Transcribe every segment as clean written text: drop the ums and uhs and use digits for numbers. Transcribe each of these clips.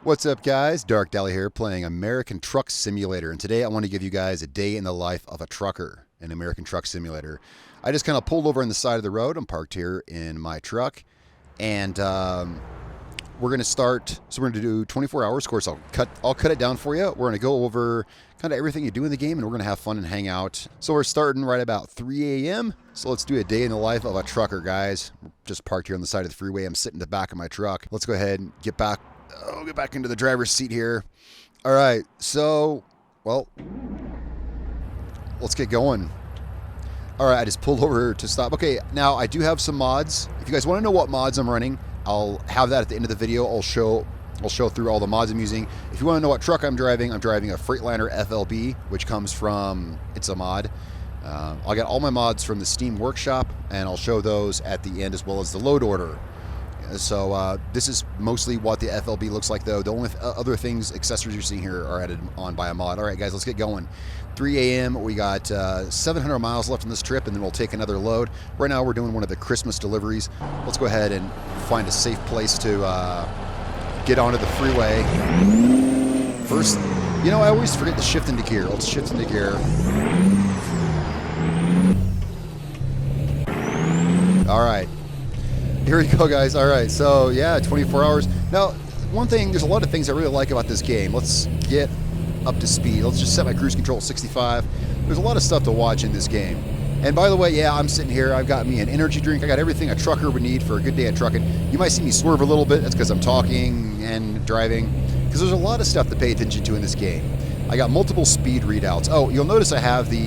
What's up, guys? Dark Dally here playing American Truck Simulator, and today I want to give you guys a day in the life of a trucker in American Truck Simulator. I just kind of pulled over on the side of the road. I'm parked here in my truck, and we're going to start. So we're going to do 24 hours. Of course, I'll cut it down for you. We're going to go over kind of everything you do in the game, and we're going to have fun and hang out. So we're starting right about 3 a.m. So let's do a day in the life of a trucker, guys. We're just parked here on the side of the freeway. I'm sitting in the back of my truck. Let's go ahead and get back into the driver's seat here. All right, so, well, let's get going. All right, I just pulled over to stop. Okay, now I do have some mods. If you guys want to know what mods I'm running, I'll have that at the end of the video. I'll show through all the mods I'm using. If you want to know what truck I'm driving a Freightliner FLB, which comes from, it's a mod. I'll get all my mods from the Steam Workshop, and I'll show those at the end, as well as the load order. So this is mostly what the FLB looks like, though. The only other things, accessories you're seeing here are added on by a mod. All right, guys, let's get going. 3 a.m. We got 700 miles left on this trip, and then we'll take another load. Right now, we're doing one of the Christmas deliveries. Let's go ahead and find a safe place to get onto the freeway. First, you know, I always forget to shift into gear. Let's shift into gear. All right. Here we go, guys. All right, so yeah, 24 hours. Now, one thing, there's a lot of things I really like about this game. Let's get up to speed. Let's just set my cruise control at 65. There's a lot of stuff to watch in this game. And by the way, yeah, I'm sitting here. I've got me an energy drink. I got everything a trucker would need for a good day of trucking. You might see me swerve a little bit. That's because I'm talking and driving. Because there's a lot of stuff to pay attention to in this game. I got multiple speed readouts. Oh, you'll notice I have the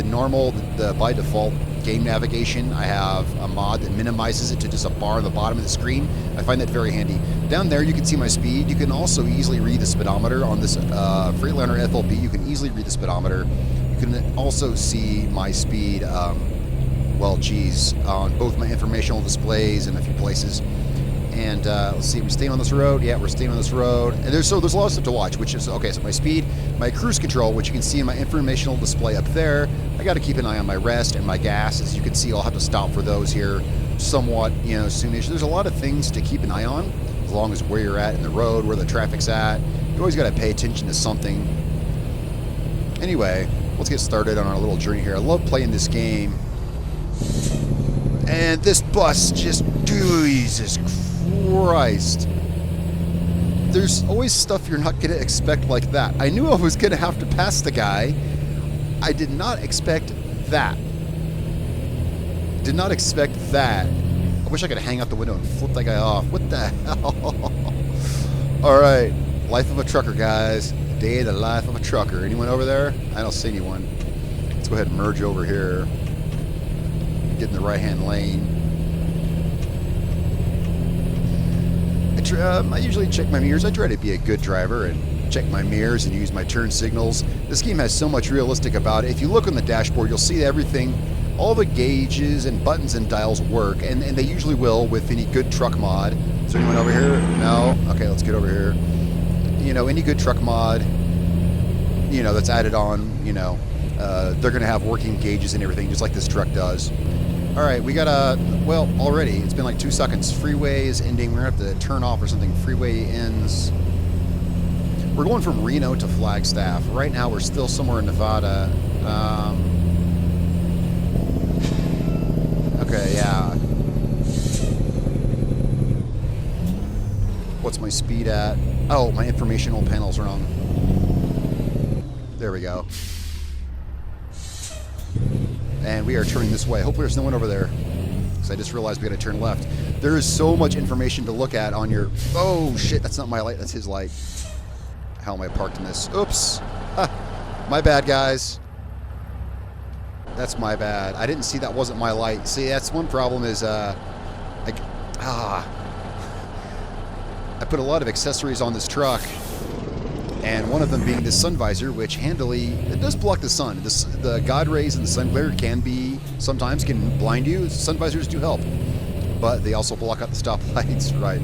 normal, the by default game navigation. I have a mod that minimizes it to just a bar on the bottom of the screen. I find that very handy. Down there you can see my speed. You can also easily read the speedometer on this Freightliner FLB. You can easily read the speedometer. You can also see my speed, well, geez, on both my informational displays and a few places. And let's see, are we staying on this road? Yeah, we're staying on this road. And there's a lot of stuff to watch, which is, okay, so my speed, my cruise control, which you can see in my informational display up there. I got to keep an eye on my rest and my gas. As you can see, I'll have to stop for those here somewhat, you know, soonish. There's a lot of things to keep an eye on, as long as where you're at in the road, where the traffic's at. You always got to pay attention to something. Anyway, let's get started on our little journey here. I love playing this game. And this bus just, Jesus Christ. There's always stuff you're not going to expect like that. I knew I was going to have to pass the guy. I did not expect that. Did not expect that. I wish I could hang out the window and flip that guy off. What the hell? All right. Life of a trucker, guys. Day of the life of a trucker. Anyone over there? I don't see anyone. Let's go ahead and merge over here. Get in the right-hand lane. I usually check my mirrors. I try to be a good driver and check my mirrors and use my turn signals. This game has so much realistic about it. If you look on the dashboard, you'll see everything, all the gauges and buttons and dials work, and they usually will with any good truck mod. Is there anyone over here? No? Okay, let's get over here. You know, any good truck mod, you know, that's added on, you know, they're going to have working gauges and everything, just like this truck does. All right, we got well, already, it's been like 2 seconds. Freeway is ending. We're going to have to turn off or something. Freeway ends. We're going from Reno to Flagstaff. Right now, we're still somewhere in Nevada. Okay, yeah. What's my speed at? Oh, my informational panel's wrong. There we go. And we are turning this way. Hopefully there's no one over there, because I just realized we got to turn left. There is so much information to look at on your... Oh, shit, that's not my light. That's his light. How am I parked in this? Oops. My bad, guys. That's my bad. I didn't see that wasn't my light. See, that's one problem is... I put a lot of accessories on this truck, and one of them being this sun visor, which handily, it does block the sun. The God rays and the sun glare sometimes can blind you. Sun visors do help, but they also block out the stoplights, right?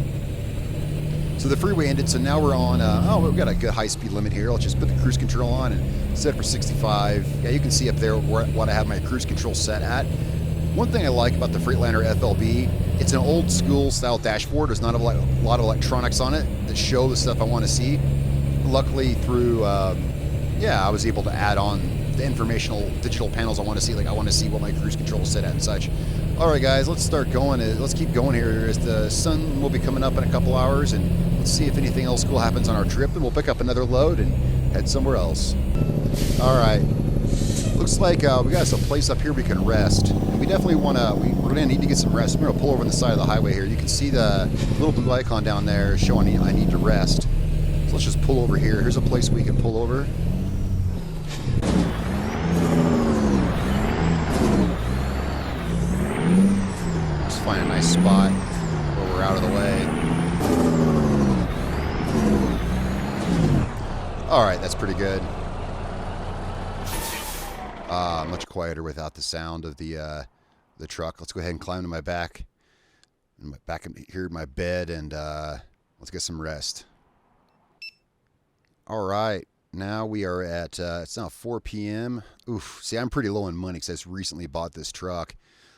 So the freeway ended, so now we're on, we've got a good high speed limit here. Let's just put the cruise control on and set it for 65. Yeah, you can see up there what I have my cruise control set at. One thing I like about the Freightliner FLB, it's an old school style dashboard. There's not a lot of electronics on it that show the stuff I want to see. Luckily through, yeah, I was able to add on the informational digital panels I want to see. Like I want to see what my cruise control is set at and such. All right, guys, let's start going. Let's keep going here as the sun will be coming up in a couple hours, and let's see if anything else cool happens on our trip, and we'll pick up another load and head somewhere else. All right. Looks like we got us a place up here we can rest. And we definitely want to, we're going to need to get some rest. We're going to pull over on the side of the highway here. You can see the little blue icon down there showing I need to rest. So let's just pull over here. Here's a place we can pull over. Just find a nice spot where we're out of the way. All right, that's pretty good. Much quieter without the sound of the truck. Let's go ahead and climb to my back. Back here in my bed, and let's get some rest. All right, now we are at, it's now 4 p.m. Oof, see, I'm pretty low on money because I just recently bought this truck.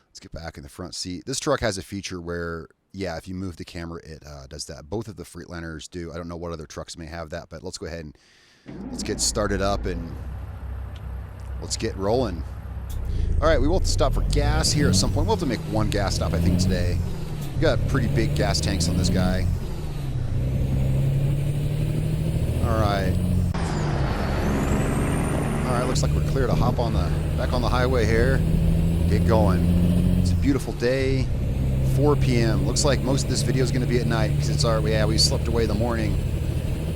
Let's get back in the front seat. This truck has a feature where, yeah, if you move the camera, it does that. Both of the Freightliners do. I don't know what other trucks may have that, but let's go ahead and let's get started up and let's get rolling. All right, we will have to stop for gas here at some point. We'll have to make one gas stop, I think, today. We got pretty big gas tanks on this guy. All right. All right, looks like we're clear to hop on back on the highway here. Get going. It's a beautiful day. 4 p.m. Looks like most of this video is going to be at night because it's our, yeah, we slept away the morning.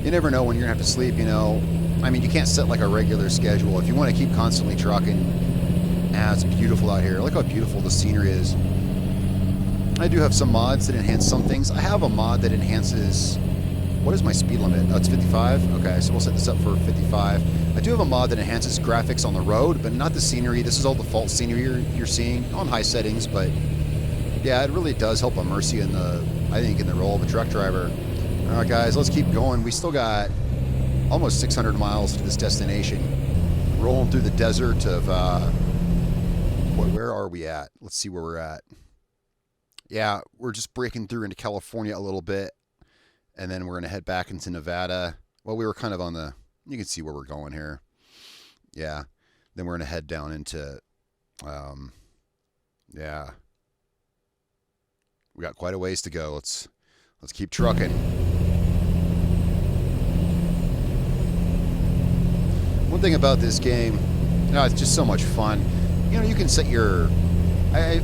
You never know when you're going to have to sleep, you know. I mean, you can't set like a regular schedule. If you want to keep constantly trucking, it's beautiful out here. Look how beautiful the scenery is. I do have some mods that enhance some things. I have a mod that enhances, what is my speed limit? Oh, it's 55? Okay, so we'll set this up for 55. I do have a mod that enhances graphics on the road, but not the scenery. This is all default scenery you're seeing on high settings, but yeah, it really does help immerse you in the, I think, in the role of a truck driver. All right, guys, let's keep going. We still got almost 600 miles to this destination. Rolling through the desert of, boy, where are we at? Let's see where we're at. Yeah, we're just breaking through into California a little bit, and then we're going to head back into Nevada. Well, we were kind of on the, you can see where we're going here. Yeah, then we're going to head down into, yeah. We got quite a ways to go. Let's keep trucking. One thing about this game, you know, it's just so much fun. You know, you can set your, I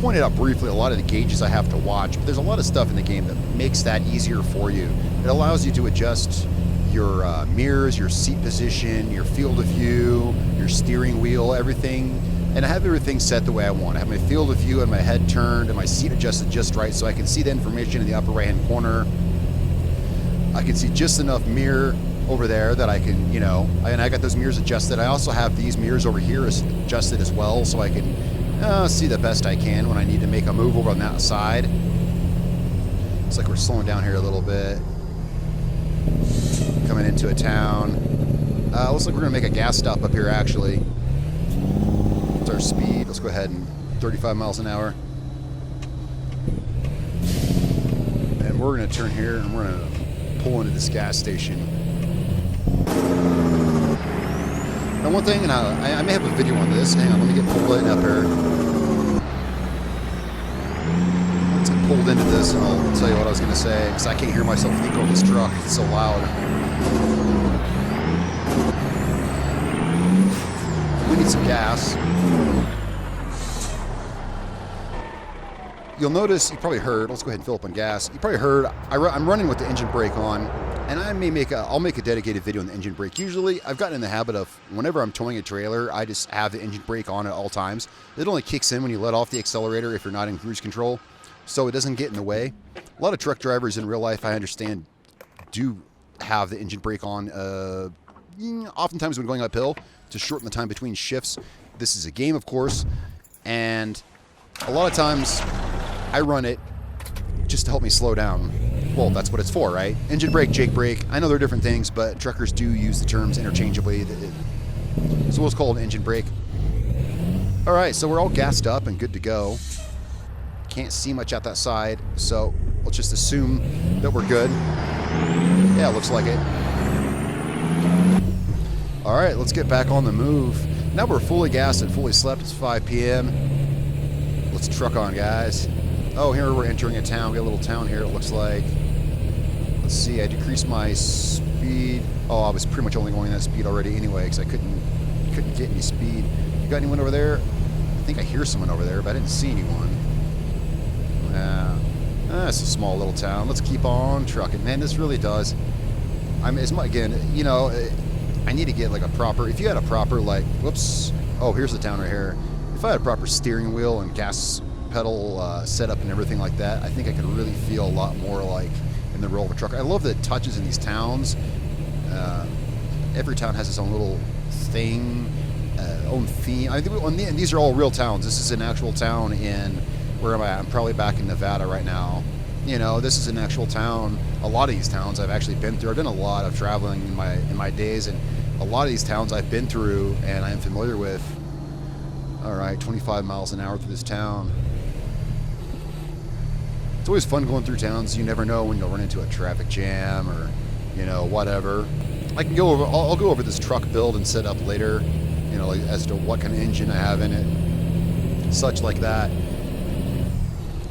pointed out briefly a lot of the gauges I have to watch, but there's a lot of stuff in the game that makes that easier for you. It allows you to adjust your mirrors, your seat position, your field of view, your steering wheel, everything. And I have everything set the way I want. I have my field of view and my head turned and my seat adjusted just right so I can see the information in the upper right-hand corner. I can see just enough mirror over there that I can, you know, and I got those mirrors adjusted. I also have these mirrors over here adjusted as well so I can see the best I can when I need to make a move over on that side. Looks like we're slowing down here a little bit. Coming into a town. Looks like we're going to make a gas stop up here, actually. What's our speed? Let's go ahead and 35 miles an hour. And we're going to turn here and we're going to pull into this gas station. Now, one thing, and I may have a video on this. Hang on, let me get pulled in up here. Let's get pulled into this, and I'll tell you what I was going to say, because I can't hear myself think over this truck. It's so loud. We need some gas. You'll notice, you probably heard, let's go ahead and fill up on gas. You probably heard, I'm running with the engine brake on, and I'll make a dedicated video on the engine brake. Usually, I've gotten in the habit of, whenever I'm towing a trailer, I just have the engine brake on at all times. It only kicks in when you let off the accelerator if you're not in cruise control, so it doesn't get in the way. A lot of truck drivers in real life, I understand, do have the engine brake on, oftentimes when going uphill, to shorten the time between shifts. This is a game, of course, and a lot of times I run it just to help me slow down. Well, that's what it's for, right? Engine brake, Jake brake. I know they're different things, but truckers do use the terms interchangeably. So we'll call it an engine brake. All right, so we're all gassed up and good to go. Can't see much out that side, so let's just assume that we're good. Yeah, looks like it. All right, let's get back on the move. Now we're fully gassed and fully slept. It's 5 p.m. Let's truck on, guys. Oh, here we're entering a town. We got a little town here, it looks like. Let's see, I decreased my speed. Oh, I was pretty much only going that speed already anyway because I couldn't get any speed. You got anyone over there? I think I hear someone over there, but I didn't see anyone. It's a small little town. Let's keep on trucking. Man, this really does. Again, you know, I need to get like a proper, if you had a proper like, whoops. Oh, here's the town right here. If I had a proper steering wheel and gas pedal setup and everything like that, I think I could really feel a lot more like in the role of a trucker. I love the touches in these towns. Every town has its own little thing, own theme. And these are all real towns. This is an actual town in, where am I at? I'm probably back in Nevada right now. You know, this is an actual town. A lot of these towns I've actually been through. I've done a lot of traveling in my days, and a lot of these towns I've been through and I am familiar with. All right, 25 miles an hour through this town. It's always fun going through towns. You never know when you'll run into a traffic jam or, you know, whatever. I can go over. I'll go over this truck build and set up later. You know, like, as to what kind of engine I have in it, such like that.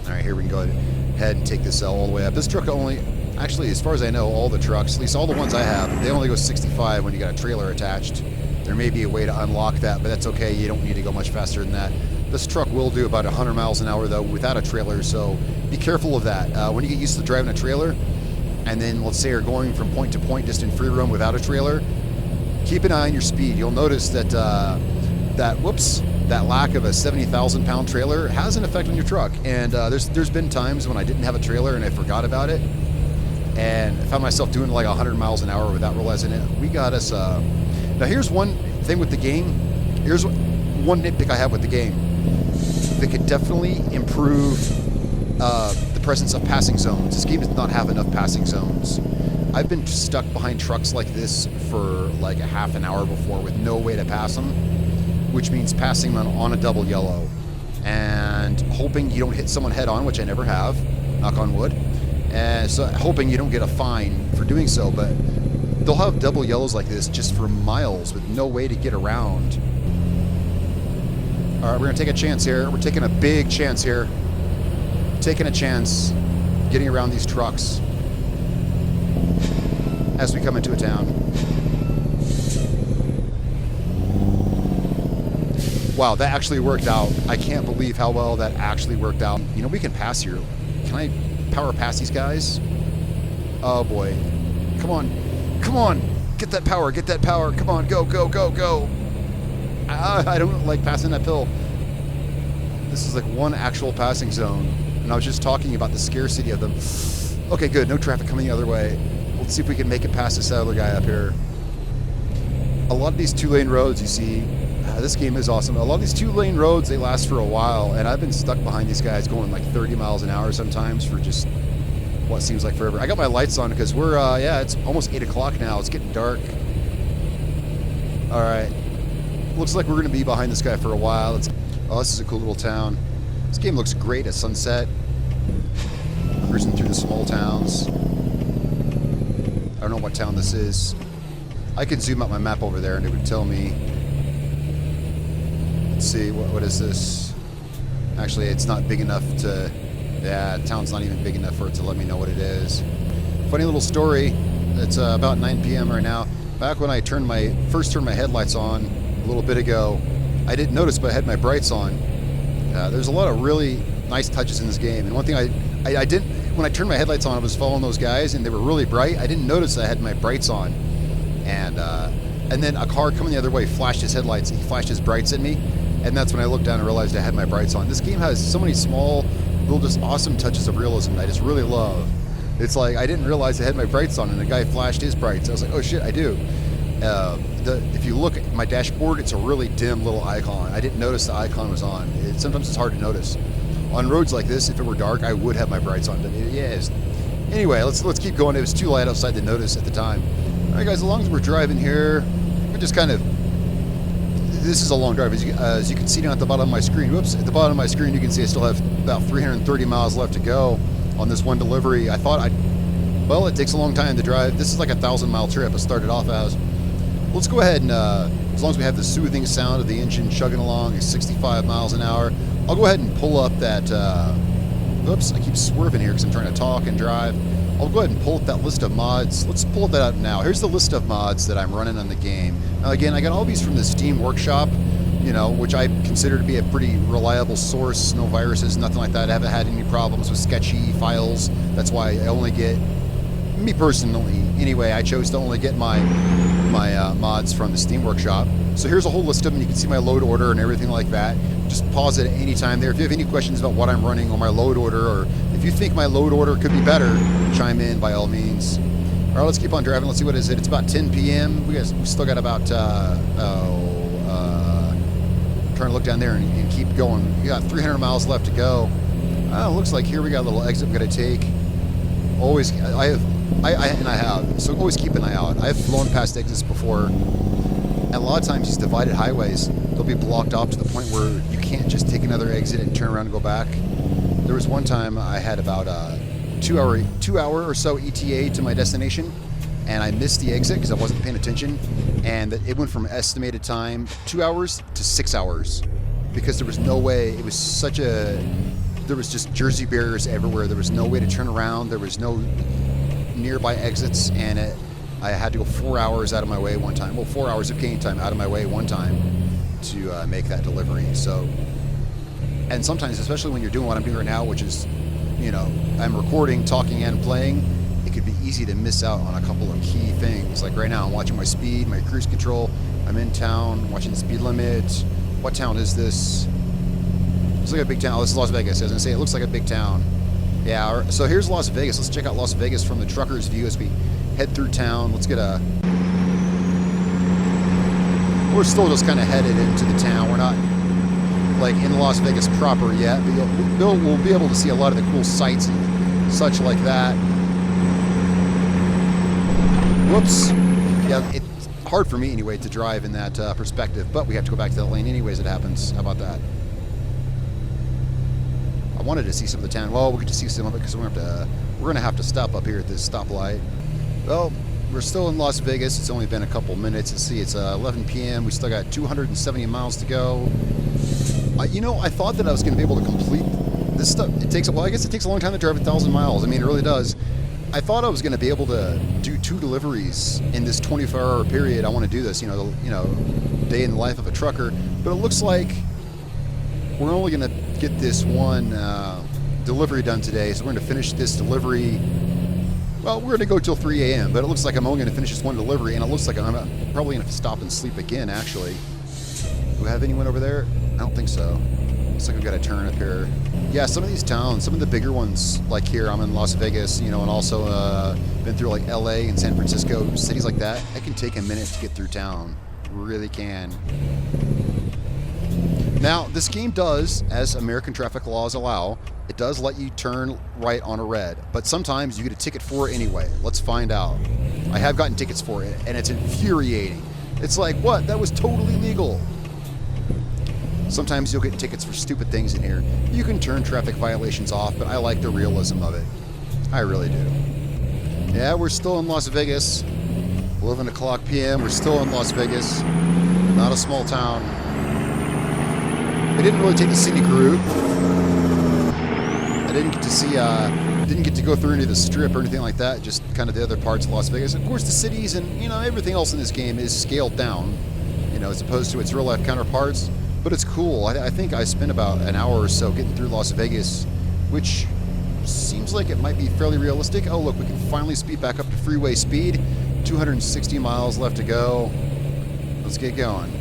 All right, here we can go ahead and take this all the way up. This truck only, actually, as far as I know, all the trucks, at least all the ones I have, they only go 65 when you got a trailer attached. There may be a way to unlock that, but that's okay. You don't need to go much faster than that. This truck will do about 100 miles an hour, though, without a trailer, so be careful of that. When you get used to driving a trailer, and then let's say you're going from point to point just in free roam without a trailer, keep an eye on your speed. You'll notice that that lack of a 70,000 pound trailer has an effect on your truck. And there's been times when I didn't have a trailer and I forgot about it, and I found myself doing like 100 miles an hour without realizing it. We got us. Now here's one thing with the game. Here's one nitpick I have with the game. They could definitely improve the presence of passing zones. This game does not have enough passing zones. I've been stuck behind trucks like this for like a half an hour before with no way to pass them, which means passing them on a double yellow and hoping you don't hit someone head on, which I never have, knock on wood, and so hoping you don't get a fine for doing so. But they'll have double yellows like this just for miles with no way to get around. All right, we're gonna take a chance here. We're taking a big chance here. Taking a chance getting around these trucks as we come into a town. Wow, that actually worked out. I can't believe how well that actually worked out. You know, we can pass here. Can I power past these guys? Oh boy. Come on. Come on. Get that power. Get that power. Come on. Go, go, go, go. I don't like passing that hill. This is like one actual passing zone. And I was just talking about the scarcity of them. Okay, good. No traffic coming the other way. Let's see if we can make it past this other guy up here. A lot of these two-lane roads, you see, this game is awesome. A lot of these two-lane roads, they last for a while, and I've been stuck behind these guys going like 30 miles an hour sometimes for just what seems like forever. I got my lights on because we're, it's almost 8 o'clock now. It's getting dark. All right. Looks like we're going to be behind this guy for a while. This is a cool little town. This game looks great at sunset. Cruising through the small towns. I don't know what town this is. I could zoom out my map over there and it would tell me. Let's see, what is this? Actually, it's not big enough to... Yeah, the town's not even big enough for it to let me know what it is. Funny little story. It's about 9 p.m. right now. Back when I first turned my headlights on a little bit ago, I didn't notice, but I had my brights on. There's a lot of really nice touches in this game. And one thing I didn't, when I turned my headlights on, I was following those guys and they were really bright. I didn't notice I had my brights on. And then a car coming the other way flashed his headlights. He flashed his brights at me. And that's when I looked down and realized I had my brights on. This game has so many small, little just awesome touches of realism that I just really love. It's like I didn't realize I had my brights on and the guy flashed his brights. I was like, oh shit, I do. If you look at my dashboard, it's a really dim little icon. I didn't notice the icon was on. Sometimes it's hard to notice. On roads like this, if it were dark, I would have my brights on. But anyway, let's keep going. It was too light outside to notice at the time. All right, guys, as long as we're driving here, we're just kind of this is a long drive. As you can see down at the bottom of my screen, whoops, at the bottom of my screen you can see I still have about 330 miles left to go on this one delivery. I thought well, it takes a long time to drive. This is like a 1,000-mile trip. It started off as. Let's go ahead and, as long as we have the soothing sound of the engine chugging along at 65 miles an hour, I'll go ahead and pull up that, oops, I keep swerving here because I'm trying to talk and drive. I'll go ahead and pull up that list of mods. Let's pull that up now. Here's the list of mods that I'm running on the game. Now again, I got all these from the Steam Workshop, you know, which I consider to be a pretty reliable source. No viruses, nothing like that. I haven't had any problems with sketchy files. That's why I only get, me personally, anyway, I chose to only get my mods from the Steam Workshop. So here's a whole list of them. You can see my load order and everything like that. Just pause it at any time there. If you have any questions about what I'm running on my load order, or if you think my load order could be better, chime in by all means. All right, let's keep on driving. Let's see what is it. It's about 10 p.m. We still got about, trying to look down there and keep going. We got 300 miles left to go. Looks like here we got a little exit we got to take. Always, so always keep an eye out. I've flown past exits before, and a lot of times these divided highways, they'll be blocked off to the point where you can't just take another exit and turn around and go back. There was one time I had about a 2 hour or so ETA to my destination, and I missed the exit because I wasn't paying attention, and it went from estimated time 2 hours to 6 hours because there was no way. It was such a, there was just Jersey barriers everywhere. There was no way to turn around. There was no nearby exits, and I had to go 4 hours out of my way one time. Well, 4 hours of gain time out of my way one time to make that delivery. So, and sometimes, especially when you're doing what I'm doing right now, which is, you know, I'm recording, talking, and playing, it could be easy to miss out on a couple of key things. Like right now, I'm watching my speed, my cruise control. I'm in town, watching the speed limit. What town is this? Looks like a big town. Oh, this is Las Vegas. I was gonna say, it looks like a big town. Yeah, so here's Las Vegas. Let's check out Las Vegas from the trucker's view as we head through town. Let's get a... We're still just kind of headed into the town. We're not, like, in Las Vegas proper yet, but we'll be able to see a lot of the cool sights and such like that. Whoops. Yeah, it's hard for me, anyway, to drive in that perspective, but we have to go back to that lane anyways, it happens. How about that? I wanted to see some of the town. Well, we get to see some of it because we're gonna have to stop up here at this stoplight. Well, we're still in Las Vegas. It's only been a couple minutes. Let's see, it's 11 p.m. We still got 270 miles to go. You know, I thought that I was going to be able to complete this stuff. It takes, well, I guess it takes a long time to drive 1,000 miles. I mean, it really does. I thought I was going to be able to do 2 deliveries in this 24-hour period. I want to do this, you know, day in the life of a trucker. But it looks like we're only going to get this one delivery done today. So we're going to finish this delivery. Well, we're going to go till 3 a.m., but it looks like I'm only going to finish this one delivery, and it looks like I'm probably going to have to stop and sleep again, actually. Do we have anyone over there? I don't think so. Looks like we've got a turn up here. Yeah, some of these towns, some of the bigger ones, like here, I'm in Las Vegas, you know, and also been through like LA and San Francisco, cities like that. I can take a minute to get through town. Really can. Now, this game does, as American traffic laws allow, it does let you turn right on a red, but sometimes you get a ticket for it anyway. Let's find out. I have gotten tickets for it, and it's infuriating. It's like, what? That was totally legal. Sometimes you'll get tickets for stupid things in here. You can turn traffic violations off, but I like the realism of it. I really do. Yeah, we're still in Las Vegas. 11 o'clock p.m. We're still in Las Vegas. Not a small town. I didn't really take the scenic route. I didn't get to see, didn't get to go through any of the strip or anything like that, just kind of the other parts of Las Vegas. Of course, the cities and, you know, everything else in this game is scaled down, you know, as opposed to its real-life counterparts. But it's cool. I think I spent about an hour or so getting through Las Vegas, which seems like it might be fairly realistic. Oh, look, we can finally speed back up to freeway speed. 260 miles left to go. Let's get going.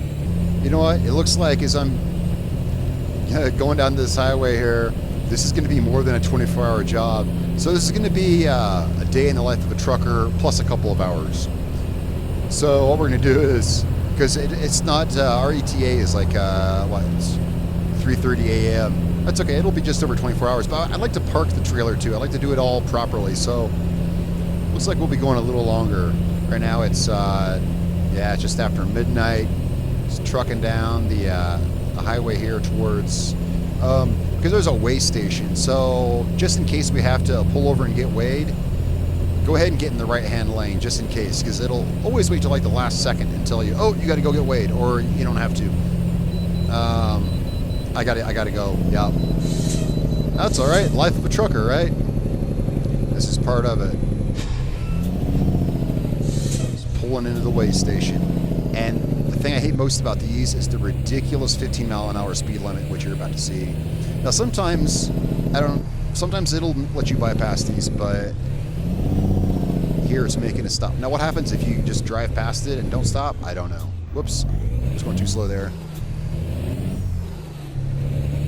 You know what? It looks like as I'm going down this highway here, this is going to be more than a 24-hour job. So this is going to be a day in the life of a trucker plus a couple of hours. So what we're going to do is, because it's not, our ETA is like, it's 3:30 a.m. That's okay, it'll be just over 24 hours, but I'd like to park the trailer too. I'd like to do it all properly, so looks like we'll be going a little longer. Right now it's, yeah, just after midnight. just trucking down the highway here towards, because there's a weigh station. So just in case we have to pull over and get weighed, go ahead and get in the right-hand lane just in case, because it'll always wait till like the last second and tell you, oh, you got to go get weighed, or you don't have to. I got to go. Yeah, that's all right. Life of a trucker, right? This is part of it. Just pulling into the weigh station, and the thing I hate most about these is the ridiculous 15-mile-an-hour speed limit, which you're about to see. Now, sometimes it'll let you bypass these, but here it's making it stop. Now, what happens if you just drive past it and don't stop? I don't know. Whoops, I was going too slow there.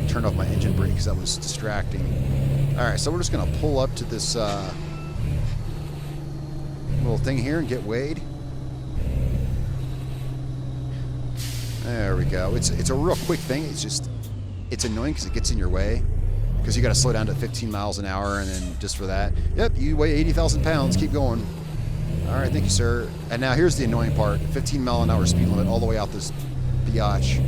Turned off my engine brake because that was distracting. All right, so we're just gonna pull up to this little thing here and get weighed. There we go. It's a real quick thing. It's annoying because it gets in your way, because you got to slow down to 15 miles an hour, and then just for that, yep, you weigh 80,000 pounds. Keep going. All right, thank you, sir. And now here's the annoying part: 15-mile-an-hour speed limit all the way out this biatch.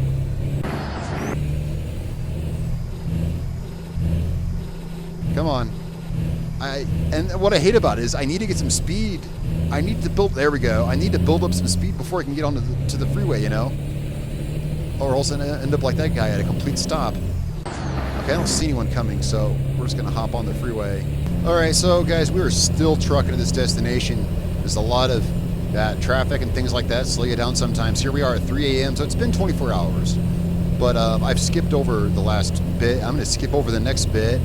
Come on. And what I hate about it is I need to get some speed. I need to build. There we go. I need to build up some speed before I can get onto the freeway, you know, or else I end up like that guy at a complete stop. Okay, I don't see anyone coming, so we're just gonna hop on the freeway. All right, so guys, we are still trucking to this destination. There's a lot of traffic and things like that slow you down sometimes. Here we are at 3 a.m., so it's been 24 hours. But I've skipped over the last bit. I'm gonna skip over the next bit.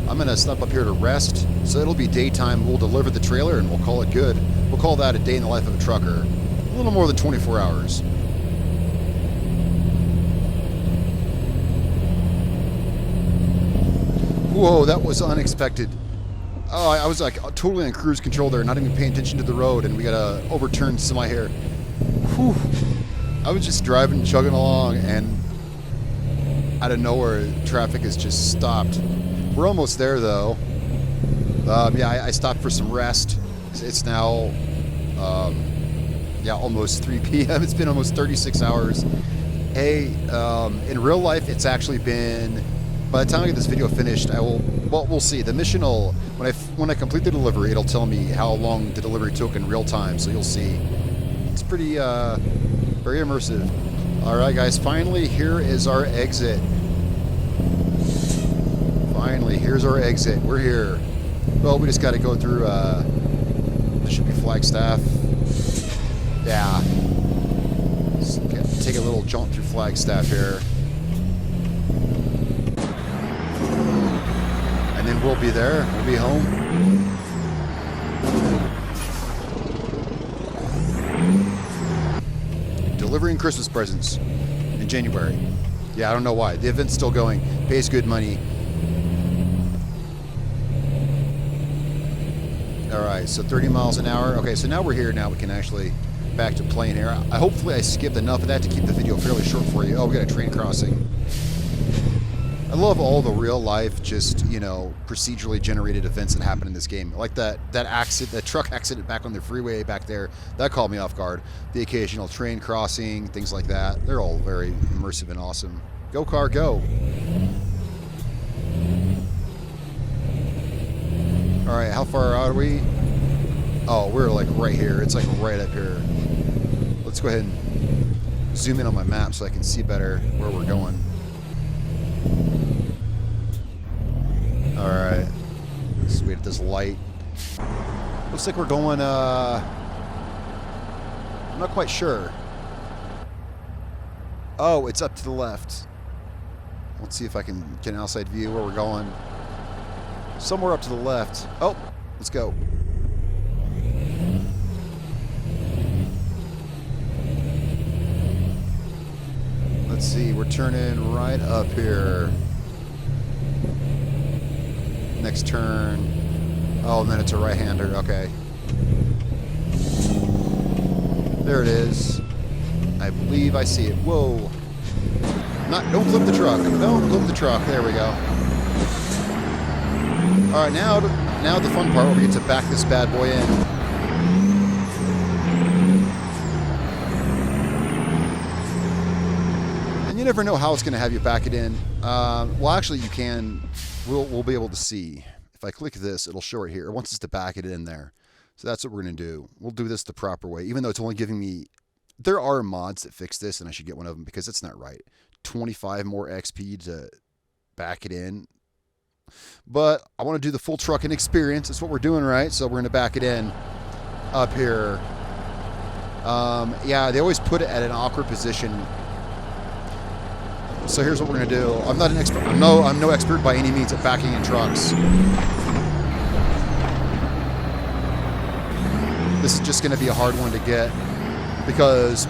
I'm going to stop up here to rest, so it'll be daytime. We'll deliver the trailer, and we'll call it good. We'll call that a day in the life of a trucker. A little more than 24 hours. Whoa, that was unexpected. Oh, I was like totally on cruise control there, not even paying attention to the road, and we got a overturned semi here. Whew. I was just driving, chugging along, and out of nowhere, traffic has just stopped. We're almost there, though. Yeah, I stopped for some rest. It's now, almost 3 p.m. It's been almost 36 hours. Hey, in real life, it's actually been, by the time I get this video finished, we'll see. The mission will, when I complete the delivery, it'll tell me how long the delivery took in real time, so you'll see. It's pretty, very immersive. All right, guys, finally, here is our exit. Finally, here's our exit. We're here. Well, we just got to go through, this should be Flagstaff. Yeah. Just take a little jaunt through Flagstaff here. And then we'll be there. We'll be home. Delivering Christmas presents in January. Yeah, I don't know why. The event's still going. Pays good money. Alright, so 30 miles an hour. Okay, so now we're here. Now we can actually back to plane here. Hopefully I skipped enough of that to keep the video fairly short for you. Oh, we got a train crossing. I love all the real life, just, you know, procedurally generated events that happen in this game. Like that accident, that truck accident back on the freeway back there, that caught me off guard. The occasional train crossing, things like that. They're all very immersive and awesome. Go car, go. All right, how far out are we? Oh, we're like right here. It's like right up here. Let's go ahead and zoom in on my map so I can see better where we're going. All right, let's wait at this light. Looks like we're going, I'm not quite sure. Oh, it's up to the left. Let's see if I can get an outside view where we're going. Somewhere up to the left. Oh, let's go. Let's see, we're turning right up here. Next turn. Oh, and then it's a right-hander. Okay. There it is. I believe I see it. Whoa. Don't flip the truck. Don't flip the truck. There we go. All right, now the fun part where we get to back this bad boy in. you never know how it's going to have you back it in. Well, actually, you can. We'll be able to see. If I click this, it'll show it here. It wants us to back it in there. So that's what we're going to do. We'll do this the proper way, even though it's only giving me... There are mods that fix this, and I should get one of them because it's not right. 25 more XP to back it in. But I want to do the full trucking experience. That's what we're doing, right? So we're going to back it in up here. Yeah, they always put it at an awkward position. So here's what we're going to do. I'm not an expert. I'm no expert by any means at backing in trucks. This is just going to be a hard one to get because,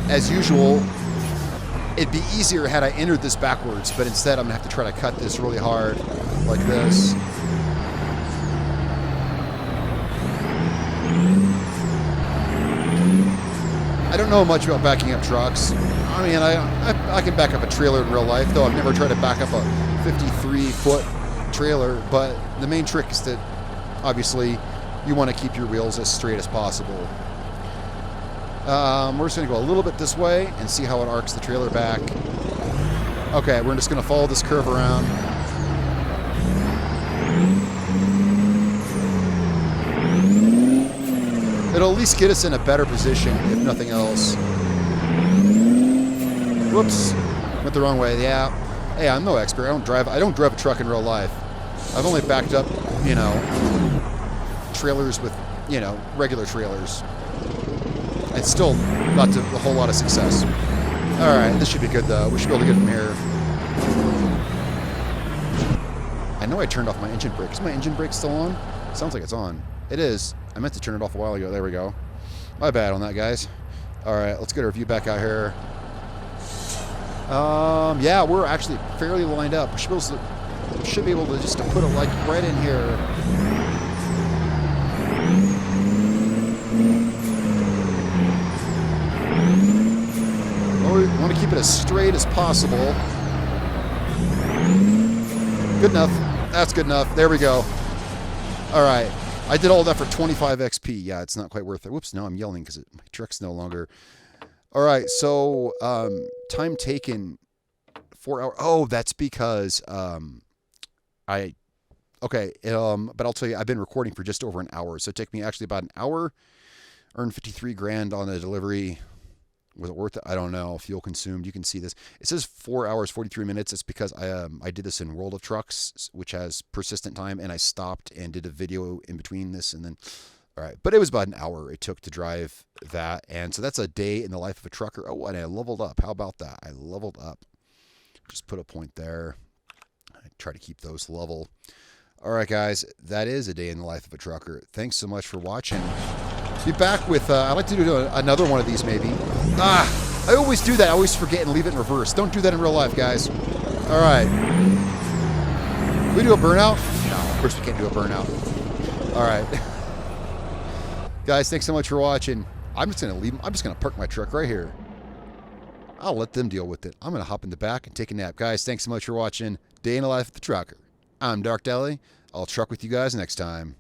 as usual, it'd be easier had I entered this backwards, but instead I'm going to have to try to cut this really hard like this. I don't know much about backing up trucks. I mean, I can back up a trailer in real life, though I've never tried to back up a 53-foot trailer, but the main trick is that, obviously, you want to keep your wheels as straight as possible. We're just going to go a little bit this way and see how it arcs the trailer back. Okay, we're just going to follow this curve around. It'll at least get us in a better position, if nothing else. Whoops, went the wrong way. Yeah, hey, I'm no expert. I don't drive a truck in real life. I've only backed up, you know, trailers with, you know, regular trailers. It's still not to a whole lot of success. All right, this should be good though. We should be able to get from here. I know I turned off my engine brake. Is my engine brake still on? Sounds like it's on. It is. I meant to turn it off a while ago. There we go. My bad on that, guys. All right, let's get our view back out here. Yeah, we're actually fairly lined up. We should be able to just put it like right in here. We want to keep it as straight as possible. Good enough. That's good enough. There we go. All right. I did all that for 25 XP. Yeah, it's not quite worth it. Whoops, now I'm yelling because my truck's no longer. All right, so time taken, 4 hours. Oh, that's because but I'll tell you, I've been recording for just over an hour. So it took me actually about an hour, earned 53 grand on the delivery. Was it worth it? I don't know. Fuel consumed. You can see this. It says 4 hours, 43 minutes. It's because I did this in World of Trucks, which has persistent time, and I stopped and did a video in between this, and then, all right. But it was about an hour it took to drive that, and so that's a day in the life of a trucker. Oh, and I leveled up. How about that? I leveled up. Just put a point there. I try to keep those level. All right, guys. That is a day in the life of a trucker. Thanks so much for watching. Be back with, I'd like to do another one of these maybe. I always do that. I always forget and leave it in reverse. Don't do that in real life, guys. All right. We do a burnout? No, of course we can't do a burnout. All right. Guys, thanks so much for watching. I'm just going to leave. I'm just going to park my truck right here. I'll let them deal with it. I'm going to hop in the back and take a nap. Guys, thanks so much for watching Day in the Life of the Trucker. I'm Dark Deli. I'll truck with you guys next time.